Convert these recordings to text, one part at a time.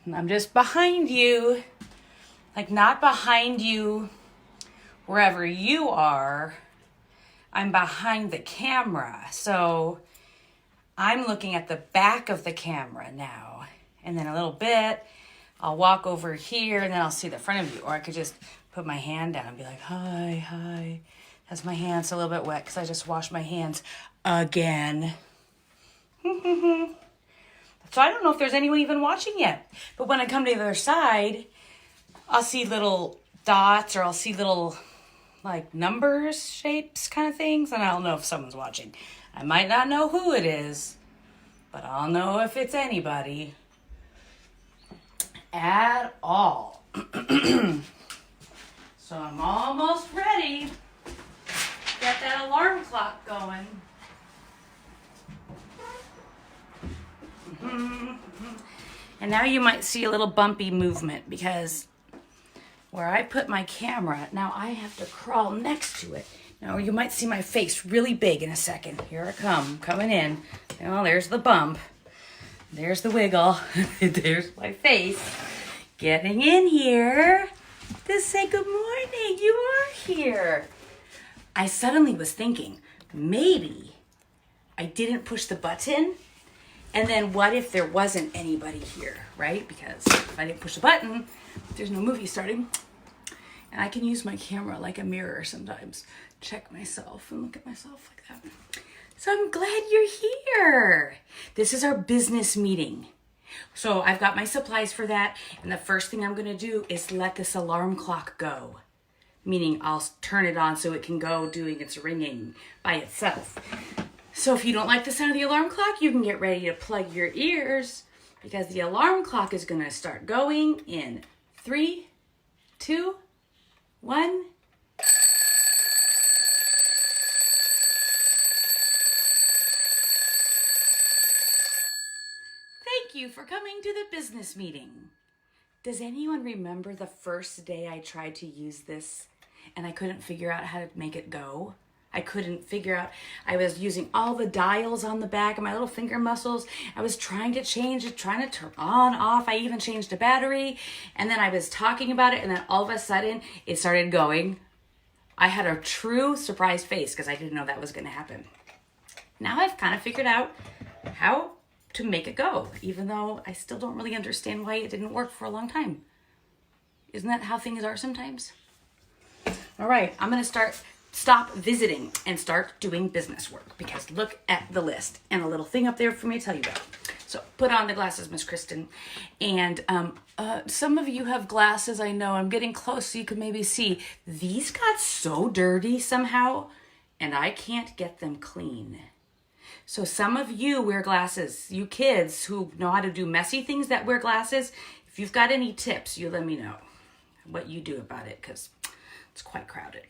And I'm just behind you, like not behind you wherever you are. I'm behind the camera. So I'm looking at the back of the camera now. And then a little bit, I'll walk over here and then I'll see the front of you. Or I could just put my hand down and be like, hi, hi. That's my hands a little bit wet because I just washed my hands again. So I don't know if there's anyone even watching yet. But when I come to the other side, I'll see little dots or I'll see little like numbers, shapes kind of things. And I'll know if someone's watching. I might not know who it is, but I'll know if it's anybody at all. So I'm almost ready. Get that alarm clock going. And now you might see a little bumpy movement because where I put my camera, now I have to crawl next to it. Now you might see my face really big in a second. Here I come, coming in. Oh, there's the bump. There's the wiggle. There's my face. Getting in here to say good morning. You are here. I suddenly was thinking, maybe I didn't push the button. And then what if there wasn't anybody here, right? Because if I didn't push the button, there's no movie starting. And I can use my camera like a mirror sometimes. Check myself and look at myself like that. So I'm glad you're here. This is our business meeting. So I've got my supplies for that. And the first thing I'm gonna do is let this alarm clock go. Meaning I'll turn it on so it can go doing its ringing by itself. So if you don't like the sound of the alarm clock, you can get ready to plug your ears because the alarm clock is going to start going in 3, 2, 1. Thank you for coming to the business meeting. Does anyone remember the first day I tried to use this and I couldn't figure out how to make it go? I couldn't figure out, I was using all the dials on the back of my little finger muscles. I was trying to change it, trying to turn on, off. I even changed the battery. And then I was talking about it and then all of a sudden it started going. I had a true surprised face because I didn't know that was going to happen. Now I've kind of figured out how to make it go, even though I still don't really understand why it didn't work for a long time. Isn't that how things are sometimes? All right, I'm going to stop visiting and start doing business work because look at the list and a little thing up there for me to tell you about. So put on the glasses, Miss Kristen. And some of you have glasses, I know. I'm getting close so you can maybe see. These got so dirty somehow and I can't get them clean. So some of you wear glasses, you kids who know how to do messy things that wear glasses. If you've got any tips, you let me know what you do about it because it's quite crowded.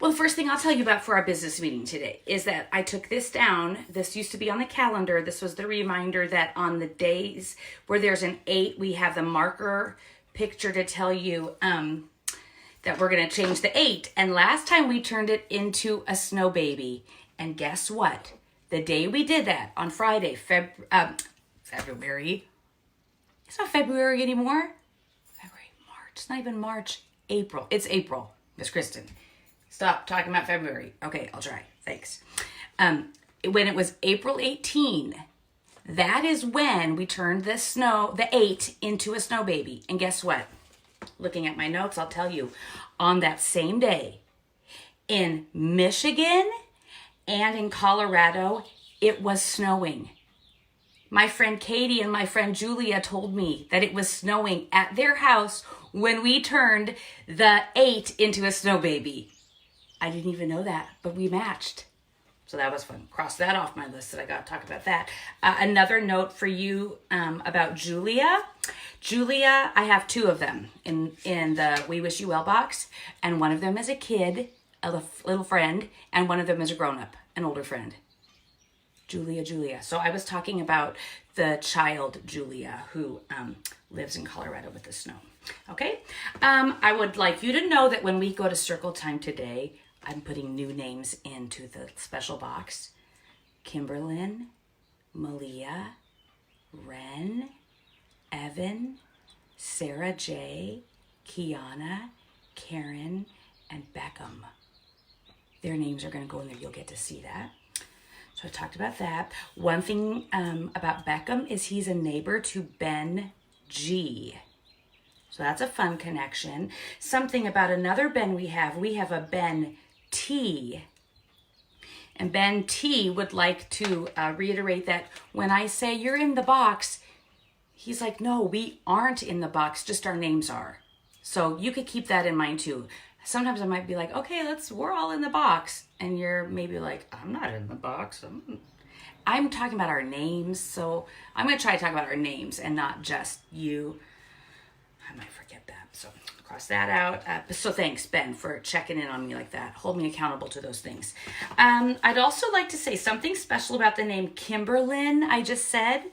Well, the first thing I'll tell you about for our business meeting today is that I took this down. This used to be on the calendar. This was the reminder that on the days where there's an 8, we have the marker picture to tell you that we're going to change the 8. And last time we turned it into a snow baby. And guess what? The day we did that on Friday, February. It's not February anymore. February, March. It's not even March. April. It's April, Miss Kristen. Stop talking about February. Okay, I'll try. Thanks. When it was April 18, that is when we turned the 8 into a snow baby. And guess what? Looking at my notes, I'll tell you, on that same day, in Michigan and in Colorado, it was snowing. My friend Katie and my friend Julia told me that it was snowing at their house when we turned the 8 into a snow baby. I didn't even know that, but we matched. So that was fun. Cross that off my list that I got to talk about that. Another note for you about Julia. Julia, I have 2 of them in the We Wish You Well box. And one of them is a kid, a little friend, and one of them is a grown-up, an older friend. Julia. So I was talking about the child, Julia, who lives in Colorado with the snow. Okay? I would like you to know that when we go to Circle Time today, I'm putting new names into the special box. Kimberlynn, Malleeyah, Wren, Evan, Evan, Sarah J, Kiana, Karin, and Beckham. Their names are going to go in there. You'll get to see that. So I talked about that. One thing about Beckham is he's a neighbor to Ben G. So that's a fun connection. Something about another Ben we have a Ben T. And Ben T would like to reiterate that when I say you're in the box, he's like, no, we aren't in the box, just our names are. So you could keep that in mind too. Sometimes I might be like, okay, we're all in the box. And you're maybe like, I'm not in the box. I'm talking about our names. So I'm going to try to talk about our names and not just you. I might forget that. So cross that out. So thanks, Ben, for checking in on me like that. Hold me accountable to those things. I'd also like to say something special about the name Kimberlynn I just said.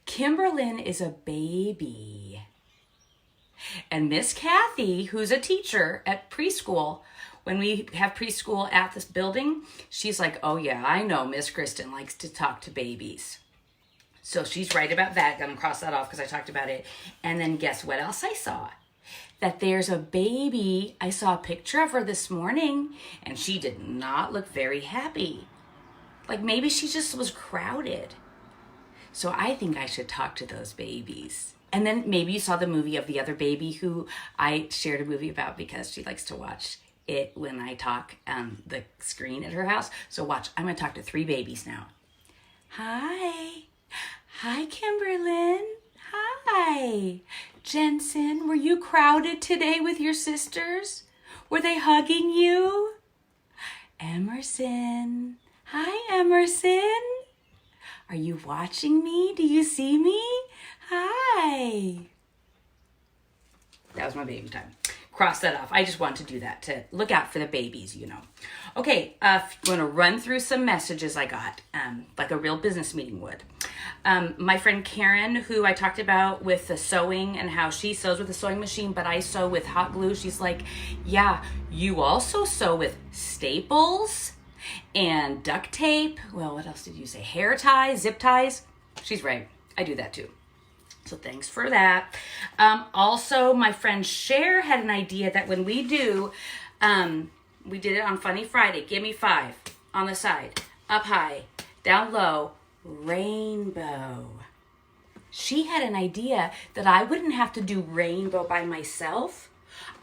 Kimberlynn is a baby. And Miss Kathy, who's a teacher at preschool, when we have preschool at this building, she's like, oh yeah, I know Miss Kristen likes to talk to babies. So she's right about that. Gonna cross that off because I talked about it. And then guess what else I saw? That there's a baby. I saw a picture of her this morning and she did not look very happy. Like maybe she just was crowded. So I think I should talk to those babies. And then maybe you saw the movie of the other baby who I shared a movie about because she likes to watch it when I talk on the screen at her house. So watch, I'm gonna talk to 3 babies now. Hi. Hi, Kimberlynn. Hi. Jensen, were you crowded today with your sisters? Were they hugging you? Emerson. Hi, Emerson. Are you watching me? Do you see me? Hi. That was my baby time. Cross that off. I just want to do that to look out for the babies, you know. Okay, I'm going to run through some messages I got, like a real business meeting would. My friend Karin, who I talked about with the sewing and how she sews with a sewing machine, but I sew with hot glue. She's like, yeah, you also sew with staples and duct tape. Well, what else did you say? Hair ties, zip ties. She's right. I do that too. So thanks for that. Also, my friend Cher had an idea that when we do, we did it on Funny Friday. Give me 5 on the side, up high, down low, rainbow. She had an idea that I wouldn't have to do rainbow by myself.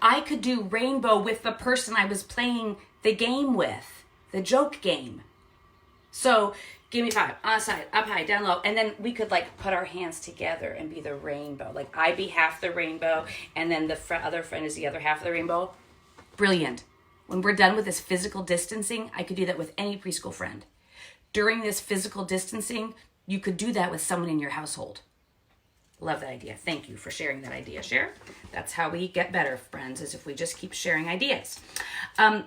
I could do rainbow with the person I was playing the game with, the joke game. So give me 5 on the side, up high, down low. And then we could like put our hands together and be the rainbow. Like I'd be half the rainbow and then the other friend is the other half of the rainbow. Brilliant. When we're done with this physical distancing, I could do that with any preschool friend. During this physical distancing, you could do that with someone in your household. Love that idea. Thank you for sharing that idea, Cher. That's how we get better, friends, is if we just keep sharing ideas.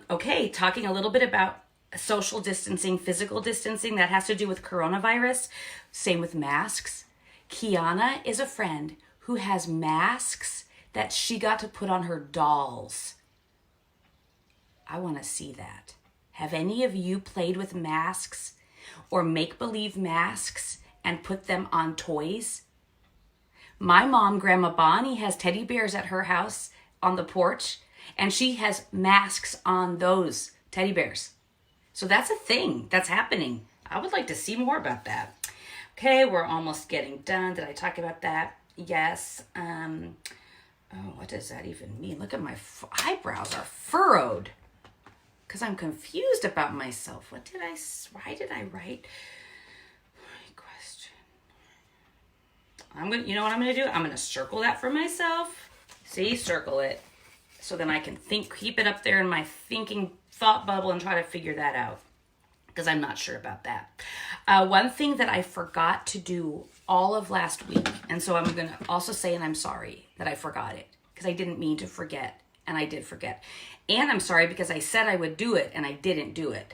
Okay, talking a little bit about social distancing, physical distancing, that has to do with coronavirus. Same with masks. Kiana is a friend who has masks that she got to put on her dolls. I want to see that. Have any of you played with masks or make-believe masks and put them on toys? My mom, Grandma Bonnie, has teddy bears at her house on the porch, and she has masks on those teddy bears. So that's a thing that's happening. I would like to see more about that. Okay, we're almost getting done. Did I talk about that? Yes. What does that even mean? Look at my eyebrows are furrowed because I'm confused about myself. Why did I write? Question. You know what I'm gonna do? I'm gonna circle that for myself. See, circle it. So then I can keep it up there in my thought bubble and try to figure that out because I'm not sure about that. One thing that I forgot to do all of last week, and so I'm going to also say, and I'm sorry that I forgot it because I didn't mean to forget, and I did forget. And I'm sorry because I said I would do it and I didn't do it.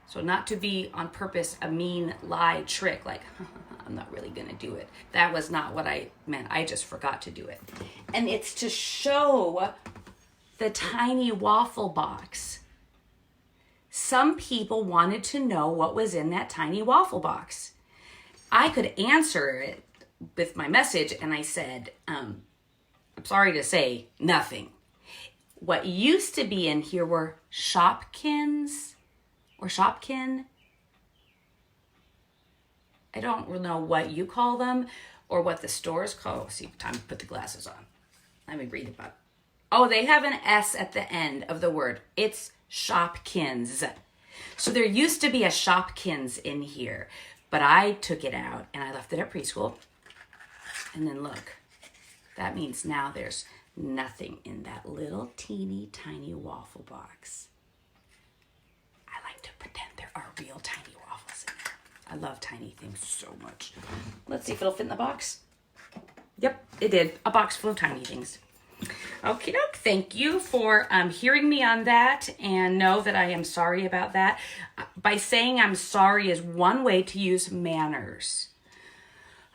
So not to be on purpose a mean lie trick, like, I'm not really going to do it. That was not what I meant. I just forgot to do it. And it's to show the tiny waffle box. Some people wanted to know what was in that tiny waffle box. I could answer it with my message and I said, I'm sorry to say, nothing. What used to be in here were Shopkins or Shopkin. I don't know what you call them or what the stores call. See, time to put the glasses on. Let me read about it. Oh, they have an S at the end of the word. It's Shopkins. So there used to be a Shopkins in here, but I took it out and I left it at preschool. And then look, that means now there's nothing in that little teeny tiny waffle box. I like to pretend there are real tiny waffles in there. I love tiny things so much. Let's see if it'll fit in the box. Yep, it did. A box full of tiny things. Okie doke. Thank you for hearing me on that, and know that I am sorry about that. By saying I'm sorry is one way to use manners.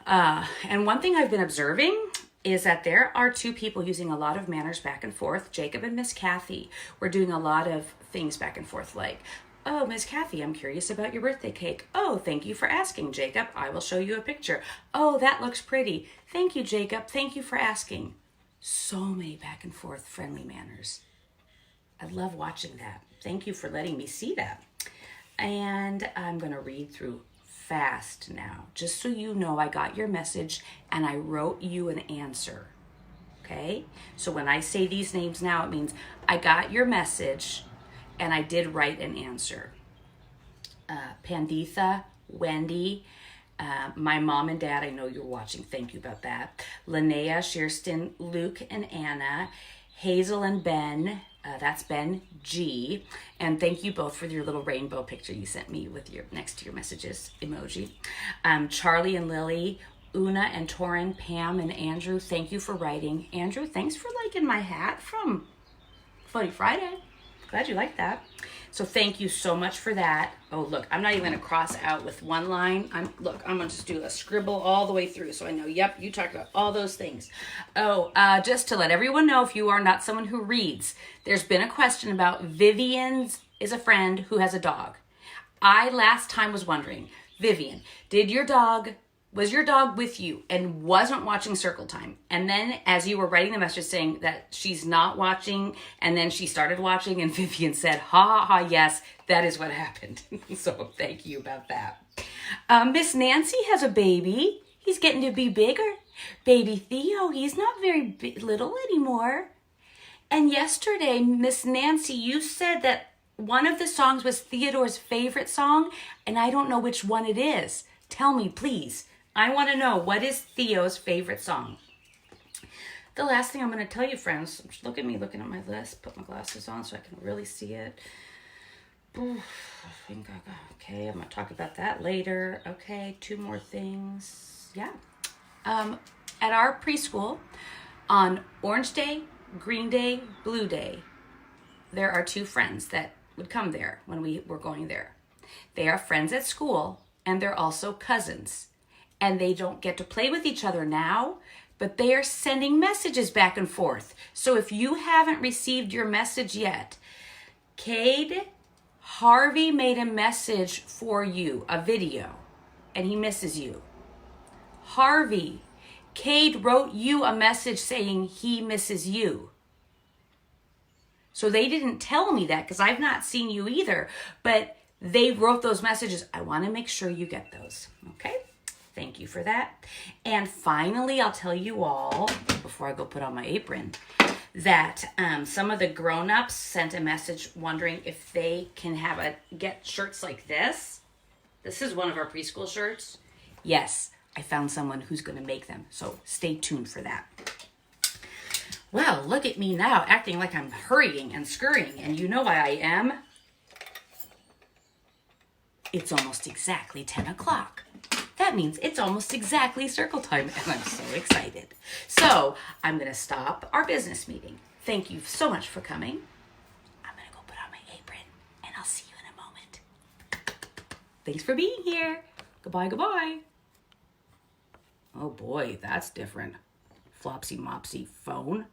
And one thing I've been observing is that there are two people using a lot of manners back and forth. Jacob and Miss Kathy. We're doing a lot of things back and forth like, oh, Miss Kathy, I'm curious about your birthday cake. Oh, thank you for asking, Jacob. I will show you a picture. Oh, that looks pretty. Thank you, Jacob. Thank you for asking. So many back and forth friendly manners. I love watching that. Thank you for letting me see that. And I'm going to read through fast now, just so you know I got your message and I wrote you an answer. Okay? So when I say these names now, it means I got your message and I did write an answer. Panditha, Wendy, my mom and dad, I know you're watching. Thank you about that. Linnea, Shearston, Luke and Anna, Hazel and Ben. That's Ben G. And thank you both for your little rainbow picture you sent me with your next to your messages emoji. Charlie and Lily, Una and Torin, Pam and Andrew. Thank you for writing. Andrew, thanks for liking my hat from Funny Friday. Glad you liked that. So thank you so much for that. Oh, look, I'm not even going to cross out with one line. I'm going to just do a scribble all the way through. So I know, yep, you talked about all those things. Oh, just to let everyone know, if you are not someone who reads, there's been a question about Vivian's is a friend who has a dog. I last time was wondering, Vivian, was your dog with you and wasn't watching Circle Time? And then as you were writing the message saying that she's not watching, and then she started watching, and Vivian said, ha ha ha, yes, that is what happened. So thank you about that. Miss Nancy has a baby. He's getting to be bigger. Baby Theo, he's not very little anymore. And yesterday, Miss Nancy, you said that one of the songs was Theodore's favorite song, and I don't know which one it is. Tell me, please. I want to know, what is Theo's favorite song? The last thing I'm going to tell you, friends, just look at me looking at my list, put my glasses on so I can really see it. Okay, I'm going to talk about that later. Okay, 2 more things. Yeah. At our preschool, on Orange Day, Green Day, Blue Day, there are 2 friends that would come there when we were going there. They are friends at school, and they're also cousins. And they don't get to play with each other now, but they are sending messages back and forth. So if you haven't received your message yet, Cade, Harvey made a message for you, a video, and he misses you. Harvey, Cade wrote you a message saying he misses you. So they didn't tell me that because I've not seen you either, but they wrote those messages. I want to make sure you get those, okay? Thank you for that. And finally, I'll tell you all, before I go put on my apron, that some of the grown-ups sent a message wondering if they can get shirts like this. This is one of our preschool shirts. Yes, I found someone who's going to make them. So stay tuned for that. Well, look at me now, acting like I'm hurrying and scurrying. And you know why I am. It's almost exactly 10 o'clock. That means it's almost exactly Circle Time, and I'm so excited. So I'm going to stop our business meeting. Thank you so much for coming. I'm going to go put on my apron, and I'll see you in a moment. Thanks for being here. Goodbye, goodbye. Oh boy, that's different. Flopsy Mopsy phone.